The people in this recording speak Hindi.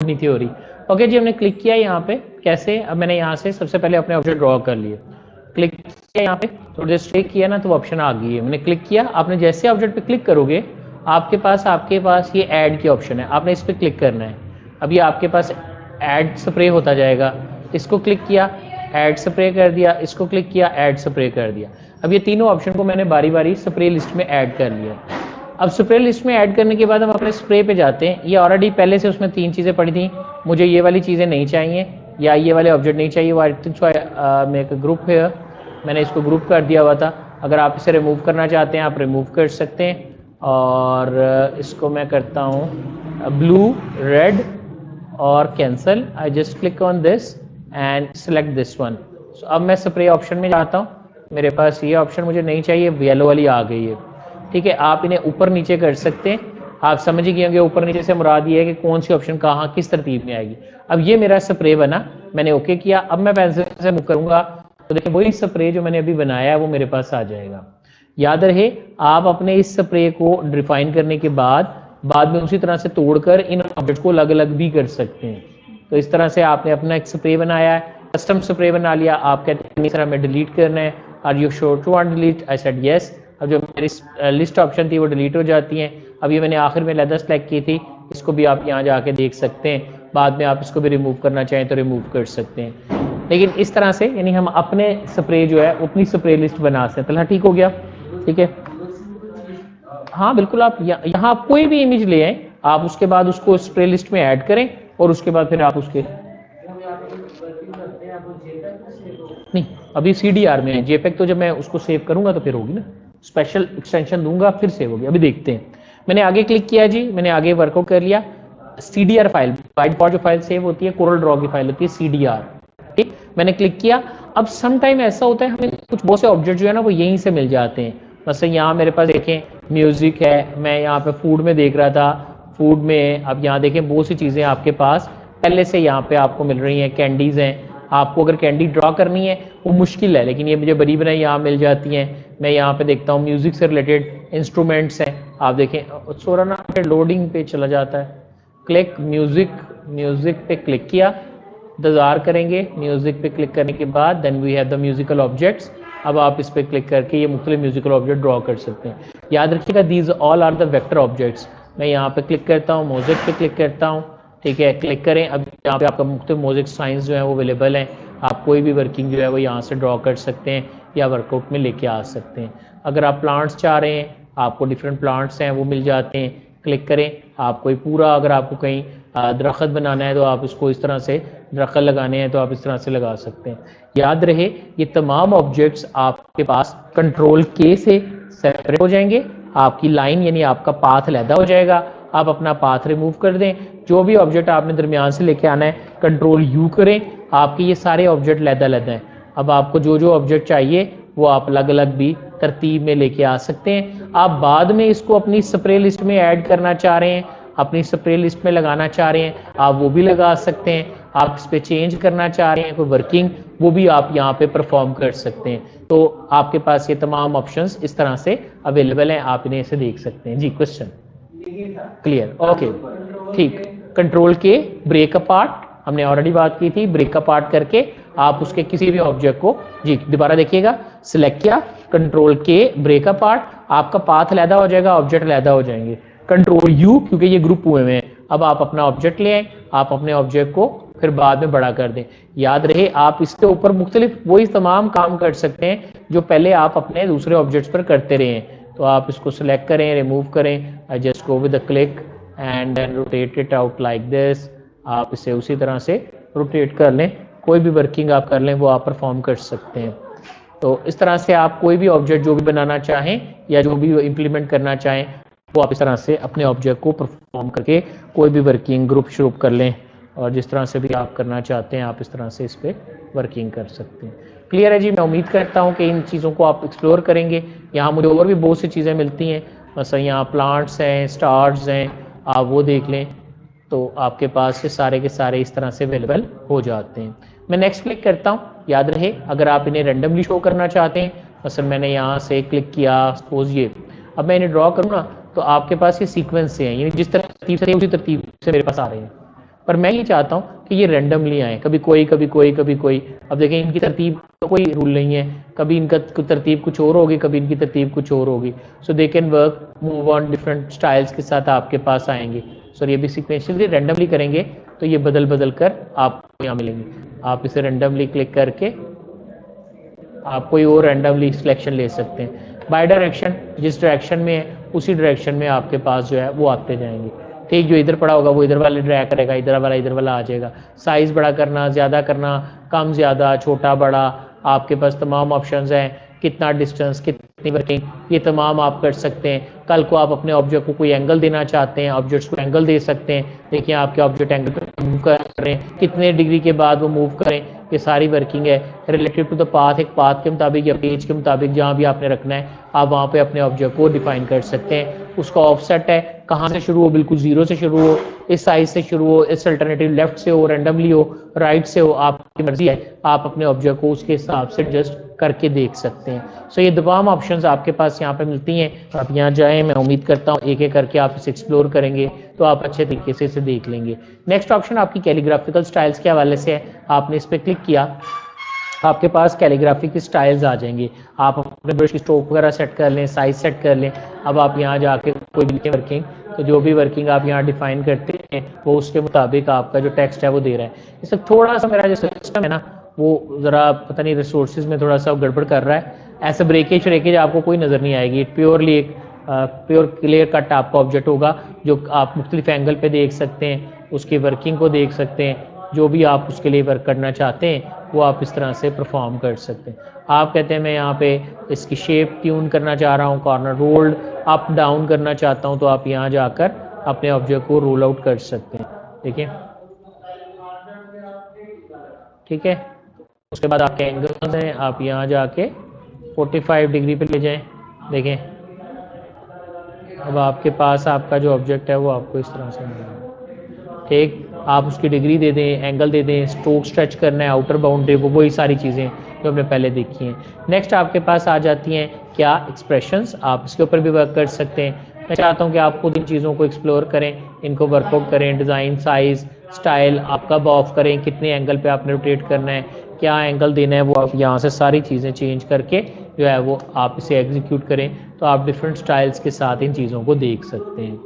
नहीं थी हो रही। ओके जी, हमने क्लिक किया यहाँ पे। कैसे? अब मैंने यहाँ से सबसे पहले अपने ऑब्जेक्ट ड्रॉ कर लिए, क्लिक किया यहाँ पे, थोड़ी देर स्टे किया ना तो ऑप्शन आ गई है, मैंने क्लिक किया। आपने जैसे ऑब्जेक्ट पे क्लिक करोगे आपके पास ये ऐड की ऑप्शन है, आपने इस पर क्लिक करना है। अब ये आपके पास ऐड स्प्रे होता जाएगा, इसको क्लिक किया ऐड स्प्रे कर दिया, इसको क्लिक किया ऐड स्प्रे कर दिया। अब ये तीनों ऑप्शन को मैंने बारी बारी स्प्रे लिस्ट में ऐड कर लिया। अब स्प्रे लिस्ट में ऐड करने के बाद हम अपने स्प्रे पे जाते हैं। ये ऑलरेडी पहले से उसमें 3 चीज़ें पड़ी थी, मुझे ये वाली चीज़ें नहीं चाहिए या ये वाले ऑब्जेक्ट नहीं चाहिए, वो I think so make group है, मैंने इसको ग्रुप कर दिया हुआ था। अगर आप इसे रिमूव करना चाहते हैं आप रिमूव कर सकते हैं। और इसको मैं करता हूँ ब्लू रेड और cancel. I just click on this and select this one. अब मैं स्प्रे ऑप्शन में जाता हूँ, मेरे पास ये ऑप्शन मुझे नहीं चाहिए, येलो वाली आ गई है। ठीक है, आप इन्हें ऊपर नीचे कर सकते हैं। आप समझ ही गए होंगे ऊपर नीचे से मुराद ये है कि कौन सी ऑप्शन कहाँ किस तरतीब में आएगी। अब ये मेरा स्प्रे बना, मैंने ओके किया। अब मैं पेंसिल से मूव करूंगा तो देखिए वही स्प्रे जो मैंने अभी बनाया है वो मेरे पास आ जाएगा। याद रहे, आप अपने इस स्प्रे को डिफाइन करने के बाद में उसी तरह से तोड़कर इन ऑब्जेक्ट को अलग अलग भी कर सकते हैं। तो इस तरह से आपने अपना एक स्प्रे बनाया है, कस्टम स्प्रे बना लिया। आप कहते हैं इस तरह में डिलीट करना है, are you sure to want delete? I said yes. अब जो मेरी लिस्ट ऑप्शन थी वो डिलीट हो जाती हैं। अब ये मैंने आखिर में लेदर सेलेक्ट की थी, इसको भी आप यहाँ जाके देख सकते हैं। बाद में आप इसको भी रिमूव करना चाहें तो रिमूव कर सकते हैं। लेकिन इस तरह से यानी हम अपने स्प्रे जो है अपनी स्प्रे लिस्ट बना सकते हैं। ठीक हो गया? ठीक है, हाँ बिल्कुल। आप यहाँ आप कोई भी इमेज ले आए, आप उसके बाद उसको स्प्रे लिस्ट में ऐड करें और उसके बाद फिर आप उसके नहीं, अभी CDR में है। JPEG तो जब मैं उसको सेव करूंगा तो फिर होगी ना, स्पेशल एक्सटेंशन दूंगा फिर सेव होगी। अभी देखते हैं। मैंने आगे क्लिक किया जी, मैंने आगे वर्कआउट कर लिया। CDR फाइल बाय डिफॉल्ट जो फाइल सेव होती है कोरल ड्रॉ की फाइल होती है CDR। ठीक, मैंने क्लिक किया। अब सम टाइम ऐसा होता है हमें कुछ बहुत से ऑब्जेक्ट जो है ना वो यहीं से मिल जाते हैं। मतलब यहाँ मेरे पास देखें म्यूजिक है, मैं यहाँ पे फूड में देख रहा था, फूड में अब यहाँ देखें बहुत सी चीज़ें आपके पास पहले से यहाँ पे आपको मिल रही हैं। कैंडीज़ हैं, आपको अगर कैंडी ड्रॉ करनी है वो मुश्किल है, लेकिन ये मुझे बड़ी बनाई यहाँ मिल जाती हैं। मैं यहाँ पे देखता हूँ म्यूजिक से रिलेटेड इंस्ट्रूमेंट्स हैं, आप देखें सोरा ना लोडिंग पे चला जाता है। क्लिक म्यूजिक पे क्लिक किया, इंतजार करेंगे। म्यूजिक पे क्लिक करने के बाद then we have the musical objects. अब आप इस पे क्लिक करके ये मुख्तलिफ म्यूजिकल ऑब्जेक्ट ड्रॉ कर सकते हैं। याद रखिएगा these all are the vector objects. मैं यहाँ पे क्लिक करता हूँ, मोज़ेक पे क्लिक करता हूँ। ठीक है, क्लिक करें। अब यहाँ पे आपका मुख्तलिफ मोज़ेक साइंस जो है वो अवेलेबल हैं। आप कोई भी वर्किंग जो है वो यहाँ से ड्रॉ कर सकते हैं या वर्कआउट में लेके आ सकते हैं। अगर आप प्लांट्स चाह रहे हैं, आपको डिफरेंट प्लांट्स हैं वो मिल जाते हैं। क्लिक करें। आप कोई पूरा अगर आपको कहीं दरख्त बनाना है तो आप इसको इस तरह से दरख्त लगाने हैं तो आप इस तरह से लगा सकते हैं। याद रहे ये तमाम ऑब्जेक्ट्स आपके पास कंट्रोल के से सेपरेट हो जाएंगे। आपकी लाइन यानी आपका पाथ लैदा हो जाएगा। आप अपना पाथ रिमूव कर दें। जो भी ऑब्जेक्ट आपने दरमियान से लेके आना है कंट्रोल U करें, आपके ये सारे ऑब्जेक्ट लैदा लैदा हैं। अब आपको जो जो ऑब्जेक्ट चाहिए वो आप अलग अलग भी तरतीब में लेके आ सकते हैं। आप बाद में इसको अपनी स्प्रे लिस्ट में ऐड करना चाह रहे हैं, अपनी स्प्रे लिस्ट में लगाना चाह रहे हैं, आप वो भी लगा सकते हैं। आप इस पर चेंज करना चाह रहे हैं कोई वर्किंग, वो भी आप यहाँ पे परफॉर्म कर सकते हैं। तो आपके पास ये तमाम ऑप्शंस इस तरह से अवेलेबल हैं, आप इन्हें इसे देख सकते हैं। जी क्वेश्चन क्लियर? ओके ठीक। कंट्रोल के ब्रेक अपार्ट हमने ऑलरेडी बात की थी। ब्रेक अपार्ट करके आप उसके किसी भी ऑब्जेक्ट को, जी दोबारा देखिएगा, सिलेक्ट किया, कंट्रोल के ब्रेक अपार्ट, आपका पाथ लैदा हो जाएगा, ऑब्जेक्ट लैदा हो जाएंगे। कंट्रोल U क्योंकि ये ग्रुप हुए हैं। अब आप अपना ऑब्जेक्ट ले आए, आप अपने ऑब्जेक्ट को फिर बाद में बड़ा कर दें। याद रहे आप इसके ऊपर मुख्तलिफ वही तमाम काम कर सकते हैं जो पहले आप अपने दूसरे ऑब्जेक्ट्स पर करते रहे हैं। तो आप इसको सिलेक्ट करें, रिमूव करें। I just go with the click and then rotate it out like this. आप इसे उसी तरह से रोटेट कर लें, कोई भी वर्किंग आप कर लें वो आप परफॉर्म कर सकते हैं। तो इस तरह से आप कोई भी ऑब्जेक्ट जो भी बनाना चाहें या जो भी इम्प्लीमेंट करना चाहें वो आप इस तरह से अपने ऑब्जेक्ट को परफॉर्म करके कोई भी वर्किंग ग्रुप शुरू कर लें, और जिस तरह से भी आप करना चाहते हैं आप इस तरह से इस पर वर्किंग कर सकते हैं। क्लियर है जी? मैं उम्मीद करता हूँ कि इन चीज़ों को आप एक्सप्लोर करेंगे। यहाँ मुझे और भी बहुत सी चीज़ें मिलती हैं, मतलब यहाँ प्लांट्स हैं, स्टार्स हैं, आप वो देख लें तो आपके पास ये सारे के सारे इस तरह से अवेलेबल हो जाते हैं। मैं नेक्स्ट क्लिक करता हूँ। याद रहे अगर आप इन्हें रैंडमली शो करना चाहते हैं, मतलब मैंने यहाँ से क्लिक किया, सपोज ये, अब मैं इन्हें ड्रॉ करूँ ना तो आपके पास ये सीक्वेंस से हैं, यानी जिस तरतीब से उसी तरतीब से मेरे पास आ रहे हैं। पर मैं ये चाहता हूँ कि ये रैंडमली आए, कभी कोई कभी कोई कभी कोई। अब देखें इनकी तरतीब तो कोई रूल नहीं है, कभी इनका तरतीब कुछ और होगी, कभी इनकी तरतीब कुछ और होगी। So they can work move on different styles के साथ आपके पास आएंगे। सॉरी ये भी सिक्वेंशियली रैंडमली करेंगे तो ये बदल बदल कर आपको यहाँ मिलेंगे। आप इसे रैंडमली क्लिक करके आप कोई और रैंडमली सिलेक्शन ले सकते हैं। बाय डायरेक्शन जिस डायरेक्शन में है उसी डायरेक्शन में आपके पास जो है वो आते जाएंगे। ठीक, जो इधर पड़ा होगा वो इधर वाले ड्रैग करेगा, इधर वाला आ जाएगा। साइज बड़ा करना, ज़्यादा करना, कम ज़्यादा, छोटा बड़ा, आपके पास तमाम ऑप्शंस हैं। कितना डिस्टेंस, कितनी वर्किंग, ये तमाम आप कर सकते हैं। कल को आप अपने ऑब्जेक्ट को कोई एंगल देना चाहते हैं, ऑब्जेक्ट्स को एंगल दे सकते हैं। देखिए आपके ऑब्जेक्ट एंगल पर मूव कर रहे हैं, कितने डिग्री के बाद वो मूव करें, ये सारी वर्किंग है। रिलेटेड टू द पाथ, एक पाथ के मुताबिक या पेज के मुताबिक जहाँ भी आपने रखना है आप वहाँ पे अपने ऑब्जेक्ट को डिफाइन कर सकते हैं। उसका ऑफसेट है, कहाँ से शुरू हो, बिल्कुल जीरो से शुरू हो, इस साइज से शुरू हो, इस अल्टरनेटिव लेफ्ट से हो, रैंडमली हो, राइट से हो, आपकी मर्जी है। आप अपने ऑब्जेक्ट को उसके हिसाब से एडजस्ट करके देख सकते हैं। सो ये तमाम ऑप्शंस आपके पास यहाँ पे मिलती हैं। आप यहाँ जाएं, मैं उम्मीद करता हूँ एक एक करके आप इसे एक्सप्लोर करेंगे तो आप अच्छे तरीके से इसे देख लेंगे। नेक्स्ट ऑप्शन आपकी कैलीग्राफिकल स्टाइल्स के हवाले से है। आपने इस पर क्लिक किया, आपके पास कैलीग्राफी की स्टाइल्स आ जाएंगी। आप अपने ब्रश की स्ट्रोक वगैरह सेट कर लें, साइज सेट कर लें। अब आप यहाँ जाके कोई भी वर्किंग, तो जो भी वर्किंग आप यहाँ डिफाइन करते हैं वो उसके मुताबिक आपका जो टेक्स्ट है वो दे रहा है। इससे थोड़ा सा मेरा जो सिस्टम है ना वो ज़रा पता नहीं रिसोर्सेज में थोड़ा सा गड़बड़ कर रहा है। ऐसे ब्रेकेज व्रेकेज आपको कोई नज़र नहीं आएगी। प्योरली एक प्योर क्लियर कट आपका ऑब्जेक्ट होगा जो आप मुख्तलिफ एंगल पे देख सकते हैं, उसकी वर्किंग को देख सकते हैं। जो भी आप उसके लिए वर्क करना चाहते हैं वो आप इस तरह से परफॉर्म कर सकते हैं। आप कहते हैं मैं यहाँ पे इसकी शेप ट्यून करना चाह रहा हूँ, कॉर्नर रोल्ड अप डाउन करना चाहता हूँ, तो आप यहाँ जाकर अपने ऑब्जेक्ट को रोल आउट कर सकते हैं। देखिए, ठीक है। उसके बाद आपके एंगल्स हैं, आप यहाँ जाके 45 डिग्री पे ले जाएं। देखें अब आपके पास आपका जो ऑब्जेक्ट है वो आपको इस तरह से मिलेगा। ठीक, आप उसकी डिग्री दे दें, एंगल दे दें, स्ट्रोक स्ट्रेच करना है, आउटर बाउंड्री को, वही सारी चीज़ें जो हमने पहले देखी हैं। नेक्स्ट आपके पास आ जाती हैं क्या एक्सप्रेशंस, आप इसके ऊपर भी वर्क कर सकते हैं। मैं चाहता हूँ कि आप खुद इन चीज़ों को एक्सप्लोर करें, इनको वर्कआउट करें। डिज़ाइन, साइज़, स्टाइल आप कब ऑफ करें, कितने एंगल पे आपने रोटेट करना है, क्या एंगल देना है, वो आप यहाँ से सारी चीज़ें चेंज करके जो है वो आप इसे एग्जीक्यूट करें तो आप डिफरेंट स्टाइल्स के साथ इन चीज़ों को देख सकते हैं।